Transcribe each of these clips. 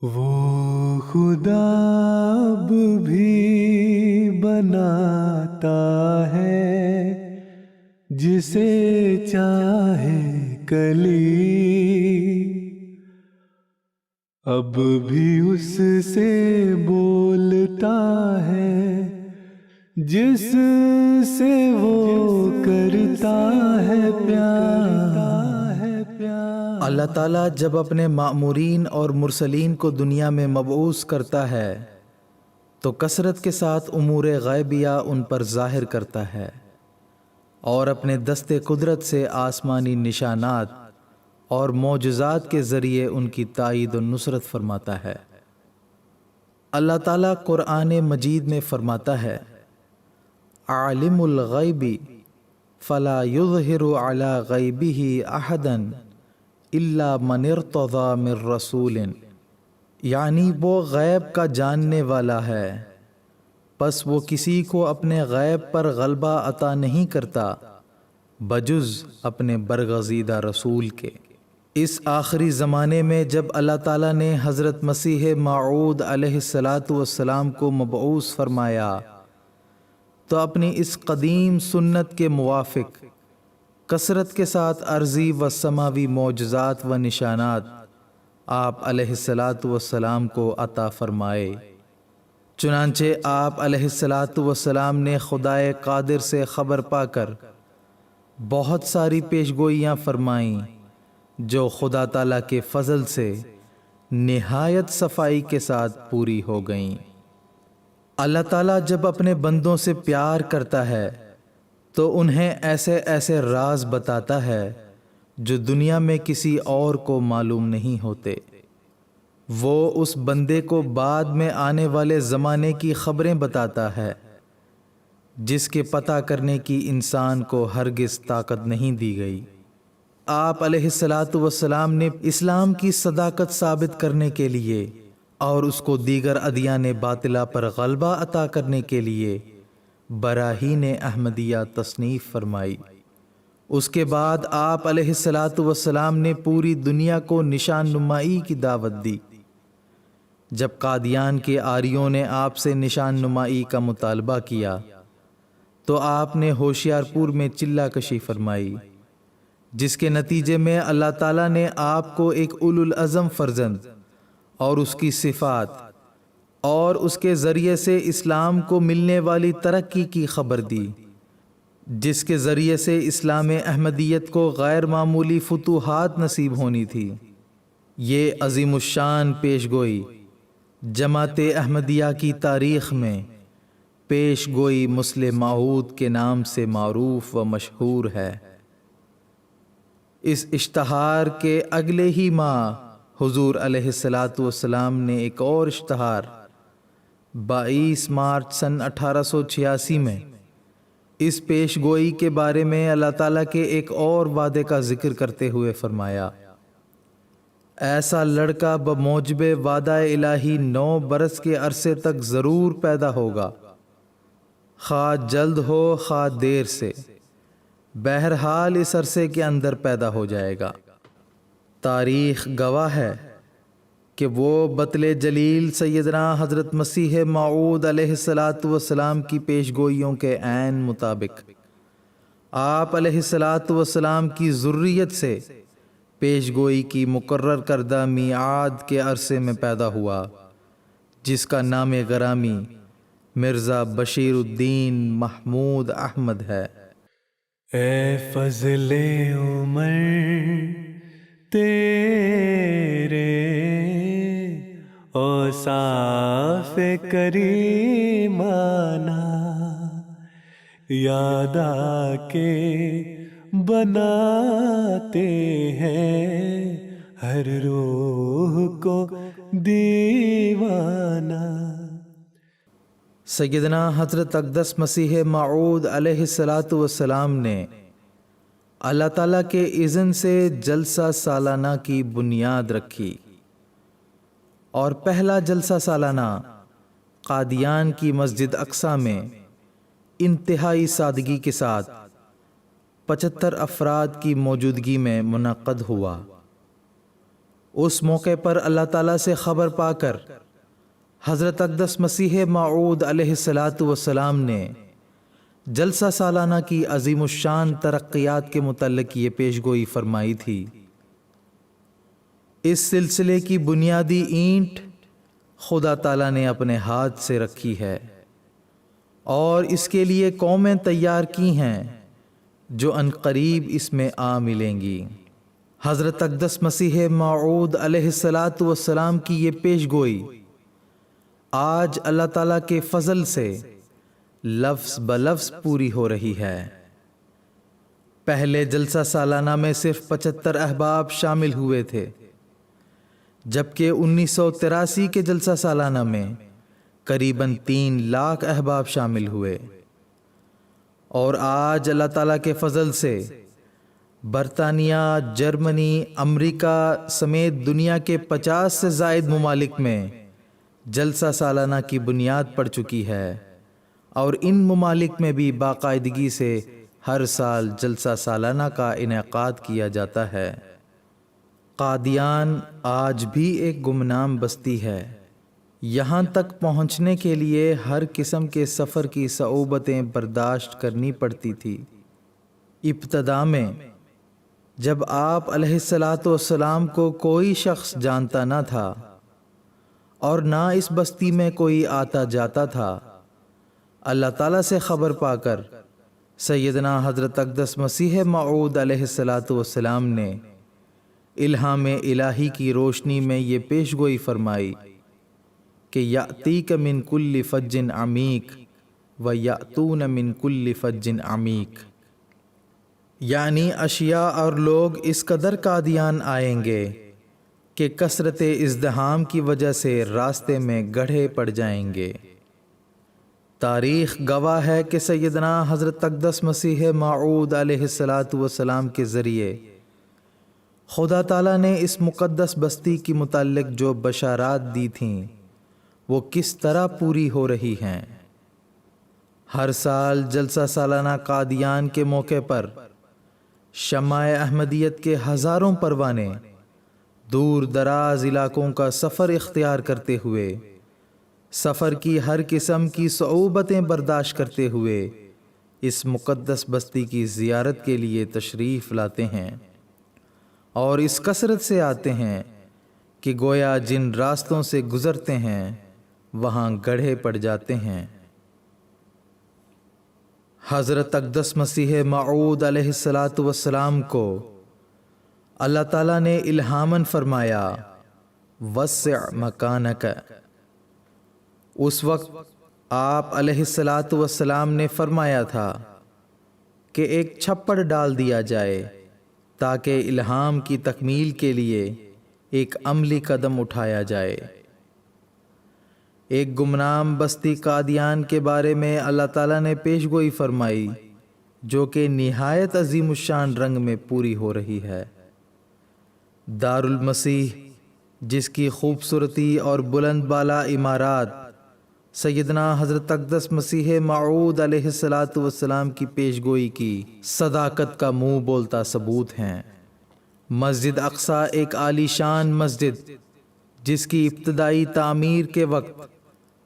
وہ خدا اب بھی بناتا ہے جسے چاہے کلی، اب بھی اس سے بولتا ہے جس سے وہ کرتا ہے پیار۔ اللہ تعالیٰ جب اپنے مأمورین اور مرسلین کو دنیا میں مبعوث کرتا ہے تو کثرت کے ساتھ امور غیبیہ ان پر ظاہر کرتا ہے اور اپنے دست قدرت سے آسمانی نشانات اور معجزات کے ذریعے ان کی تائید و نصرت فرماتا ہے۔ اللہ تعالیٰ قرآن مجید میں فرماتا ہے، عالم الغیب فلا یظہر علی غیبہ احدا الا من ارتضی من رسول، یعنی وہ غیب کا جاننے والا ہے، پس وہ کسی کو اپنے غیب پر غلبہ عطا نہیں کرتا بجز اپنے برگزیدہ رسول کے۔ اس آخری زمانے میں جب اللہ تعالیٰ نے حضرت مسیح موعود علیہ السلام کو مبعوث فرمایا تو اپنی اس قدیم سنت کے موافق کثرت کے ساتھ ارضی و سماوی معجزات و نشانات آپ علیہ السلام کو عطا فرمائے۔ چنانچہ آپ علیہ السلام نے خدائے قادر سے خبر پا کر بہت ساری پیشگوئیاں فرمائیں جو خدا تعالیٰ کے فضل سے نہایت صفائی کے ساتھ پوری ہو گئیں۔ اللہ تعالیٰ جب اپنے بندوں سے پیار کرتا ہے تو انہیں ایسے ایسے راز بتاتا ہے جو دنیا میں کسی اور کو معلوم نہیں ہوتے۔ وہ اس بندے کو بعد میں آنے والے زمانے کی خبریں بتاتا ہے جس کے پتہ کرنے کی انسان کو ہرگز طاقت نہیں دی گئی۔ آپ علیہ السلام نے اسلام کی صداقت ثابت کرنے کے لیے اور اس کو دیگر ادیان باطلہ پر غلبہ عطا کرنے کے لیے براہین احمدیہ تصنیف فرمائی۔ اس کے بعد آپ علیہ السلام نے پوری دنیا کو نشان نمائی کی دعوت دی۔ جب قادیان کے آریوں نے آپ سے نشان نمائی کا مطالبہ کیا تو آپ نے ہوشیار پور میں چلہ کشی فرمائی، جس کے نتیجے میں اللہ تعالیٰ نے آپ کو ایک اولو العزم فرزند اور اس کی صفات اور اس کے ذریعے سے اسلام کو ملنے والی ترقی کی خبر دی، جس کے ذریعے سے اسلام احمدیت کو غیر معمولی فتوحات نصیب ہونی تھی۔ یہ عظیم الشان پیشگوئی جماعت احمدیہ کی تاریخ میں پیش گوئی مسلم موعود کے نام سے معروف و مشہور ہے۔ اس اشتہار کے اگلے ہی ماہ حضور علیہ السلام نے ایک اور اشتہار 22 مارچ سن 1886 میں اس پیش گوئی کے بارے میں اللہ تعالیٰ کے ایک اور وعدے کا ذکر کرتے ہوئے فرمایا، ایسا لڑکا بموجب وعدہ الہی 9 برس کے عرصے تک ضرور پیدا ہوگا، خواہ جلد ہو خواہ دیر سے، بہرحال اس عرصے کے اندر پیدا ہو جائے گا۔ تاریخ گواہ ہے کہ وہ بطل جلیل سیدنا حضرت مسیح موعود علیہ السلام کی پیشگوئیوں کے عین مطابق آپ علیہ السلام کی ذریت سے پیشگوئی کی مقرر کردہ میعاد کے عرصے میں پیدا ہوا، جس کا نام گرامی مرزا بشیر الدین محمود احمد ہے۔ اے فضل عمر تیرے اوصاف کریمانہ یاد آ کے بناتے ہیں ہر روح کو دیوانہ۔ سیدنا حضرت اقدس مسیح موعود علیہ السلام نے اللہ تعالیٰ کے اذن سے جلسہ سالانہ کی بنیاد رکھی، اور پہلا جلسہ سالانہ قادیان کی مسجد اقصی میں انتہائی سادگی کے ساتھ 75 افراد کی موجودگی میں منعقد ہوا۔ اس موقع پر اللہ تعالیٰ سے خبر پا کر حضرت اقدس مسیح موعود علیہ الصلاۃ والسلام نے جلسہ سالانہ کی عظیم الشان ترقیات کے متعلق یہ پیشگوئی فرمائی تھی۔ اس سلسلے کی بنیادی اینٹ خدا تعالیٰ نے اپنے ہاتھ سے رکھی ہے اور اس کے لیے قومیں تیار کی ہیں جو عنقریب اس میں آ ملیں گی۔ حضرت اقدس مسیح موعود علیہ الصلاۃ والسلام کی یہ پیشگوئی آج اللہ تعالیٰ کے فضل سے لفظ بلفظ پوری ہو رہی ہے۔ پہلے جلسہ سالانہ میں صرف 75 احباب شامل ہوئے تھے، جبکہ 1983 کے جلسہ سالانہ میں قریباً 3 لاکھ احباب شامل ہوئے، اور آج اللہ تعالیٰ کے فضل سے برطانیہ، جرمنی، امریکہ سمیت دنیا کے 50 سے زائد ممالک میں جلسہ سالانہ کی بنیاد پڑ چکی ہے، اور ان ممالک میں بھی باقاعدگی سے ہر سال جلسہ سالانہ کا انعقاد کیا جاتا ہے۔ قادیان آج بھی ایک گمنام بستی ہے۔ یہاں تک پہنچنے کے لیے ہر قسم کے سفر کی صعوبتیں برداشت کرنی پڑتی تھی۔ ابتدا میں جب آپ علیہ الصلاۃ والسلام کو کوئی شخص جانتا نہ تھا اور نہ اس بستی میں کوئی آتا جاتا تھا، اللہ تعالیٰ سے خبر پا کر سیدنا حضرت اقدس مسیح موعود علیہ الصلاۃ والسلام نے الہام الہی کی روشنی میں یہ پیشگوئی فرمائی کہ یأتیک من کل فج عمیق و یأتون من کل فج عمیق، یعنی اشیاء اور لوگ اس قدر قادیان آئیں گے کہ کثرت ازدحام کی وجہ سے راستے میں گڑھے پڑ جائیں گے۔ تاریخ گواہ ہے کہ سیدنا حضرت اقدس مسیح موعود علیہ الصلاۃ والسلام کے ذریعے خدا تعالیٰ نے اس مقدس بستی کی متعلق جو بشارات دی تھیں وہ کس طرح پوری ہو رہی ہیں۔ ہر سال جلسہ سالانہ قادیان کے موقع پر شمع احمدیت کے ہزاروں پروانے دور دراز علاقوں کا سفر اختیار کرتے ہوئے، سفر کی ہر قسم کی صعوبتیں برداشت کرتے ہوئے اس مقدس بستی کی زیارت کے لیے تشریف لاتے ہیں، اور اس کثرت سے آتے ہیں کہ گویا جن راستوں سے گزرتے ہیں وہاں گڑھے پڑ جاتے ہیں۔ حضرت اقدس مسیح موعود علیہ الصلاۃ والسلام کو اللہ تعالیٰ نے الہاماً فرمایا وسع مکانک۔ اس وقت آپ علیہ الصلاۃ والسلام نے فرمایا تھا کہ ایک چھپڑ ڈال دیا جائے تاکہ الہام کی تکمیل کے لیے ایک عملی قدم اٹھایا جائے۔ ایک گمنام بستی قادیان کے بارے میں اللہ تعالیٰ نے پیشگوئی فرمائی جو کہ نہایت عظیم الشان رنگ میں پوری ہو رہی ہے۔ دار المسیح، جس کی خوبصورتی اور بلند بالا عمارات سیدنا حضرت اقدس مسیح موعود علیہ الصلاۃ والسلام کی پیشگوئی کی صداقت کا منہ بولتا ثبوت ہیں۔ مسجد اقصیٰ ایک عالی شان مسجد جس کی ابتدائی تعمیر کے وقت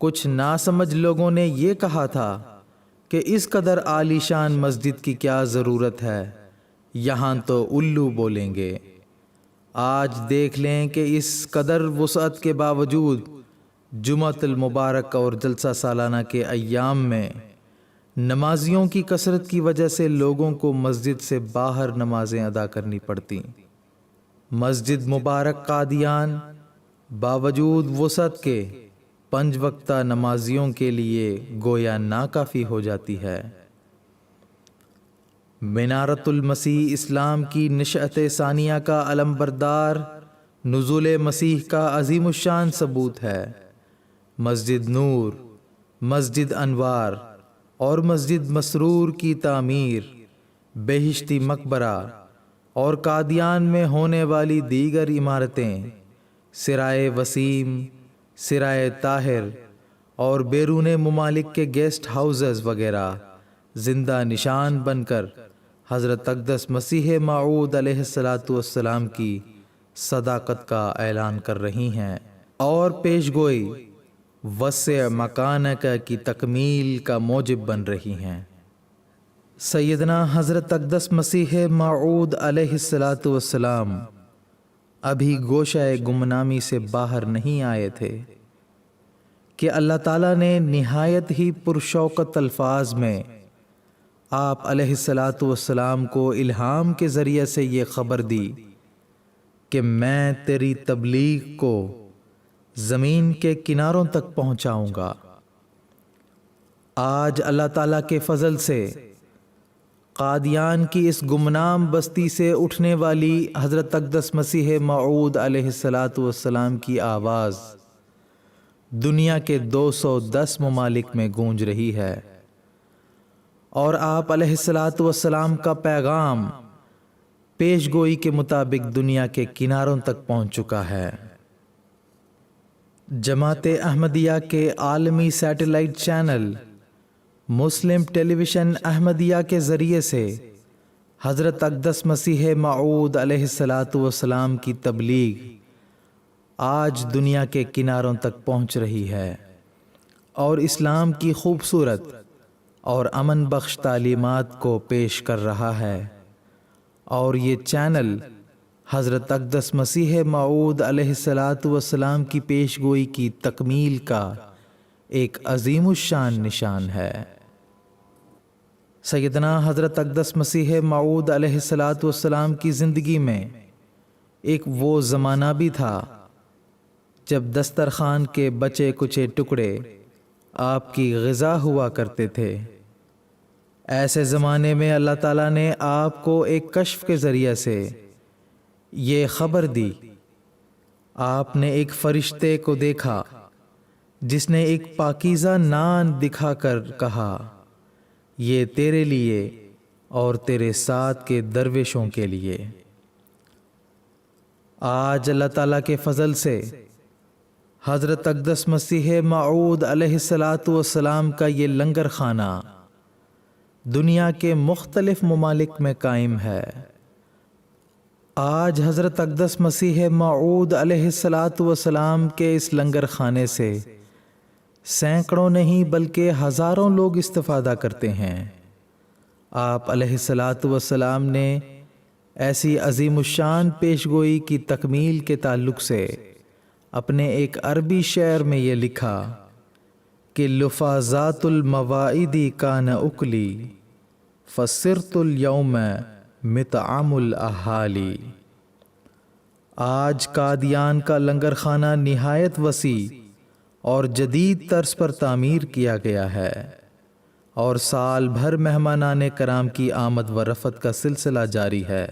کچھ ناسمجھ لوگوں نے یہ کہا تھا کہ اس قدر عالی شان مسجد کی کیا ضرورت ہے، یہاں تو الو بولیں گے۔ آج دیکھ لیں کہ اس قدر وسعت کے باوجود جمعۃ المبارک اور جلسہ سالانہ کے ایام میں نمازیوں کی کثرت کی وجہ سے لوگوں کو مسجد سے باہر نمازیں ادا کرنی پڑتی۔ مسجد مبارک قادیان باوجود وسعت کے 5 وقتہ نمازیوں کے لیے گویا ناکافی ہو جاتی ہے۔ منارۃ المسیح اسلام کی نشأت ثانیہ کا علم بردار نزول مسیح کا عظیم الشان ثبوت ہے۔ مسجد نور، مسجد انوار اور مسجد مسرور کی تعمیر، بہشتی مقبرہ اور قادیان میں ہونے والی دیگر عمارتیں، سرائے وسیم، سرائے طاہر اور بیرون ممالک کے گیسٹ ہاؤسز وغیرہ زندہ نشان بن کر حضرت اقدس مسیح موعود علیہ الصلاۃ والسلام کی صداقت کا اعلان کر رہی ہیں اور پیشگوئی وسع مکانک کی تکمیل کا موجب بن رہی ہیں۔ سیدنا حضرت اقدس مسیح موعود علیہ الصلاۃ والسلام ابھی گوشہ گمنامی سے باہر نہیں آئے تھے کہ اللہ تعالیٰ نے نہایت ہی پرشوقت الفاظ میں آپ علیہ الصلاۃ والسلام کو الہام کے ذریعے سے یہ خبر دی کہ میں تیری تبلیغ کو زمین کے کناروں تک پہنچاؤں گا۔ آج اللہ تعالیٰ کے فضل سے قادیان کی اس گمنام بستی سے اٹھنے والی حضرت اقدس مسیح موعود علیہ الصلاۃ والسلام کی آواز دنیا کے 210 ممالک میں گونج رہی ہے، اور آپ علیہ الصلاۃ والسلام کا پیغام پیش گوئی کے مطابق دنیا کے کناروں تک پہنچ چکا ہے۔ جماعت احمدیہ کے عالمی سیٹلائٹ چینل مسلم ٹیلی ویژن احمدیہ کے ذریعے سے حضرت اقدس مسیح موعود علیہ الصلاۃ والسلام کی تبلیغ آج دنیا کے کناروں تک پہنچ رہی ہے اور اسلام کی خوبصورت اور امن بخش تعلیمات کو پیش کر رہا ہے، اور یہ چینل حضرت اقدس مسیح موعود علیہ الصلاۃ والسلام کی پیشگوئی کی تکمیل کا ایک عظیم الشان نشان ہے۔ سیدنا حضرت اقدس مسیح موعود علیہ الصلاۃ والسلام کی زندگی میں ایک وہ زمانہ بھی تھا جب دسترخوان کے بچے کچے ٹکڑے آپ کی غذا ہوا کرتے تھے۔ ایسے زمانے میں اللہ تعالیٰ نے آپ کو ایک کشف کے ذریعے سے یہ خبر دی۔ آپ نے ایک فرشتے کو دیکھا جس نے ایک پاکیزہ نان دکھا کر کہا، یہ تیرے لیے اور تیرے ساتھ کے درویشوں کے لیے۔ آج اللہ تعالیٰ کے فضل سے حضرت اقدس مسیح موعود علیہ الصلاۃ والسلام کا یہ لنگر خانہ دنیا کے مختلف ممالک میں قائم ہے۔ آج حضرت اقدس مسیح موعود علیہ الصلاۃ والسلام کے اس لنگر خانے سے سینکڑوں نہیں بلکہ ہزاروں لوگ استفادہ کرتے ہیں۔ آپ علیہ الصلاۃ والسلام نے ایسی عظیم الشان پیشگوئی کی تکمیل کے تعلق سے اپنے ایک عربی شعر میں یہ لکھا کہ لفاظات المواعد کان اکلی فصرت اليوم مطعم الاہالی۔ آج قادیان کا لنگر خانہ نہایت وسیع اور جدید طرز پر تعمیر کیا گیا ہے، اور سال بھر مہمانان کرام کی آمد و رفت کا سلسلہ جاری ہے۔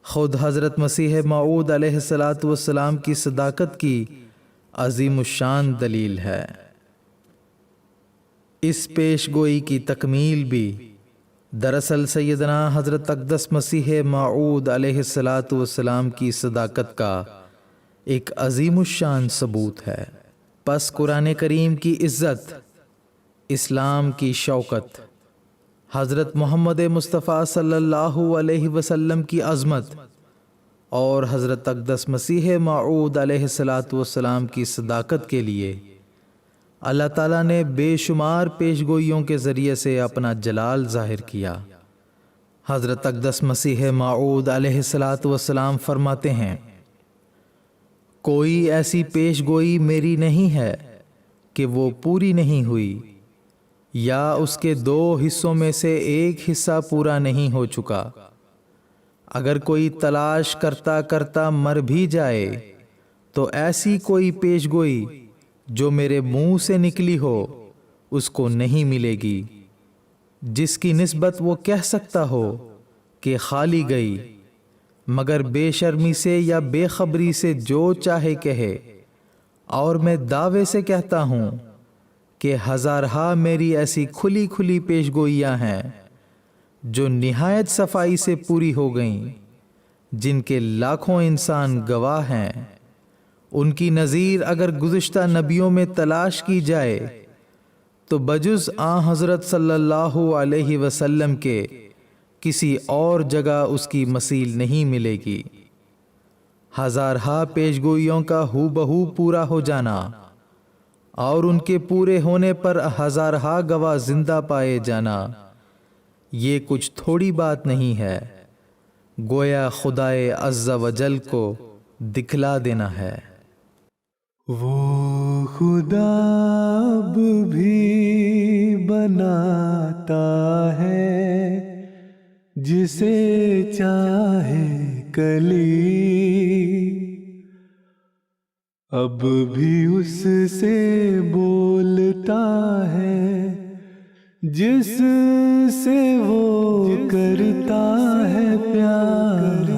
خود حضرت مسیح موعود علیہ الصلاۃ والسلام کی صداقت کی عظیم الشان دلیل ہے۔ اس پیش گوئی کی تکمیل بھی دراصل سیدنا حضرت اقدس مسیح موعود علیہ الصلاۃ والسلام کی صداقت کا ایک عظیم الشان ثبوت ہے۔ پس قرآن کریم کی عزت، اسلام کی شوکت، حضرت محمد مصطفیٰ صلی اللہ علیہ وسلم کی عظمت اور حضرت اقدس مسیح موعود علیہ الصلاۃ والسلام کی صداقت کے لیے اللہ تعالیٰ نے بے شمار پیشگوئیوں کے ذریعے سے اپنا جلال ظاہر کیا۔ حضرت اقدس مسیح موعود علیہ الصلاۃ والسلام فرماتے ہیں، کوئی ایسی پیشگوئی میری نہیں ہے کہ وہ پوری نہیں ہوئی، یا اس کے 2 حصوں میں سے ایک حصہ پورا نہیں ہو چکا۔ اگر کوئی تلاش کرتا کرتا مر بھی جائے تو ایسی کوئی پیشگوئی جو میرے منہ سے نکلی ہو اس کو نہیں ملے گی، جس کی نسبت وہ کہہ سکتا ہو کہ خالی گئی، مگر بے شرمی سے یا بے خبری سے جو چاہے کہے۔ اور میں دعوے سے کہتا ہوں کہ ہزارہا میری ایسی کھلی کھلی پیشگوئیاں ہیں جو نہایت صفائی سے پوری ہو گئیں، جن کے لاکھوں انسان گواہ ہیں۔ ان کی نظیر اگر گزشتہ نبیوں میں تلاش کی جائے تو بجز آن حضرت صلی اللہ علیہ وسلم کے کسی اور جگہ اس کی مثیل نہیں ملے گی۔ ہزارہا پیشگوئیوں کا ہو بہو پورا ہو جانا اور ان کے پورے ہونے پر ہزارہا گواہ زندہ پائے جانا، یہ کچھ تھوڑی بات نہیں ہے، گویا خدائے عز و جل کو دکھلا دینا ہے۔ وہ خدا اب بھی بناتا ہے جسے چاہے کلی، اب بھی اس سے بولتا ہے جس سے وہ کرتا ہے پیار۔